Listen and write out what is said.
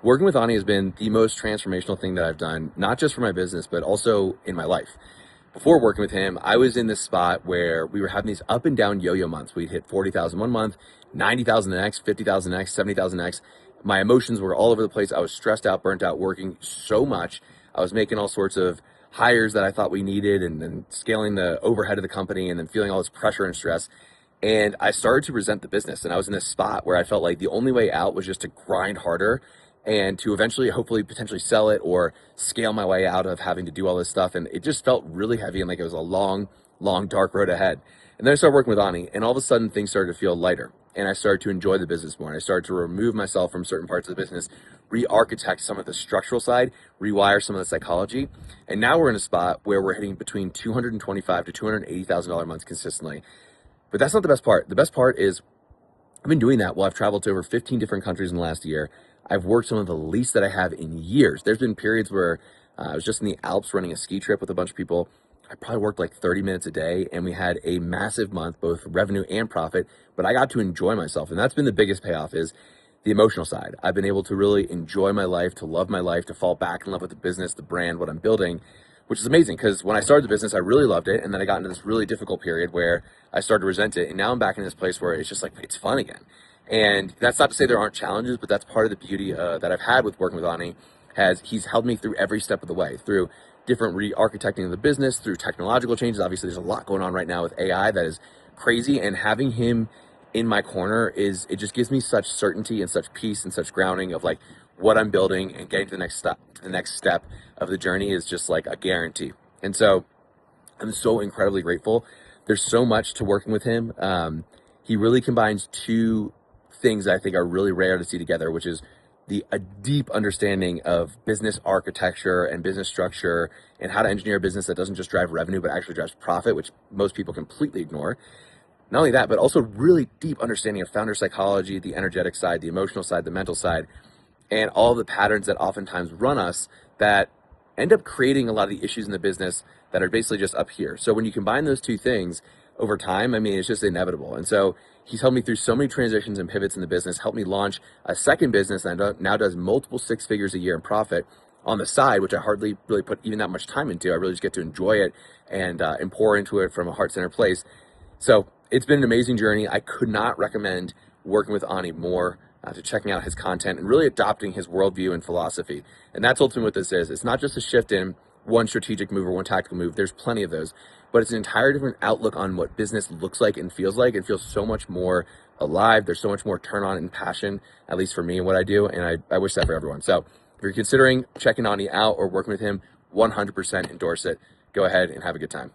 Working with Ani has been the most transformational thing that I've done, not just for my business, but also in my life. Before working with him, I was in this spot where we were having these up and down yo-yo months. We'd hit 40,000 one month, 90,000 the next, 50,000 next, 70,000 next. My emotions were all over the place. I was stressed out, burnt out, working so much. I was making all sorts of hires that I thought we needed and then scaling the overhead of the company and then feeling all this pressure and stress. And I started to resent the business. And I was in this spot where I felt like the only way out was just to grind harder and to eventually, hopefully, potentially sell it or scale my way out of having to do all this stuff. And it just felt really heavy and like it was a long, long, dark road ahead. And then I started working with Ani, and all of a sudden things started to feel lighter. And I started to enjoy the business more. And I started to remove myself from certain parts of the business, re-architect some of the structural side, rewire some of the psychology. And now we're in a spot where we're hitting between $225,000 to $280,000 a month consistently. But that's not the best part. The best part is I've been doing that while I've traveled to over 15 different countries in the last year. I've worked some of the least that I have in years. There's been periods where I was just in the Alps running a ski trip with a bunch of people. I probably worked like 30 minutes a day, and we had a massive month, both revenue and profit, but I got to enjoy myself. And that's been the biggest payoff, is the emotional side. I've been able to really enjoy my life, to love my life, to fall back in love with the business, the brand, what I'm building, which is amazing, because when I started the business, I really loved it. And then I got into this really difficult period where I started to resent it. And now I'm back in this place where it's just like, it's fun again. And that's not to say there aren't challenges, but that's part of the beauty that I've had with working with Ani. He's held me through every step of the way, through different re-architecting of the business, through technological changes. Obviously, there's a lot going on right now with AI that is crazy, and having him in my corner it just gives me such certainty and such peace and such grounding of like what I'm building, and getting to the next step of the journey is just like a guarantee. And so I'm so incredibly grateful. There's so much to working with him. He really combines two things that I think are really rare to see together, which is a deep understanding of business architecture and business structure and how to engineer a business that doesn't just drive revenue, but actually drives profit, which most people completely ignore. Not only that, but also really deep understanding of founder psychology, the energetic side, the emotional side, the mental side, and all the patterns that oftentimes run us that end up creating a lot of the issues in the business that are basically just up here. So when you combine those two things over time, I mean, it's just inevitable. And so he's helped me through so many transitions and pivots in the business, helped me launch a second business that now does multiple six figures a year in profit on the side, which I hardly really put even that much time into. I really just get to enjoy it and pour into it from a heart-centered place. So it's been an amazing journey. I could not recommend working with Ani more, to checking out his content and really adopting his worldview and philosophy. And that's ultimately what this is. It's not just a shift in one strategic move or one tactical move. There's plenty of those, but it's an entire different outlook on what business looks like and feels like. It feels so much more alive. There's so much more turn on and passion, at least for me and what I do. And I wish that for everyone. So if you're considering checking Ani out or working with him, 100% endorse it. Go ahead and have a good time.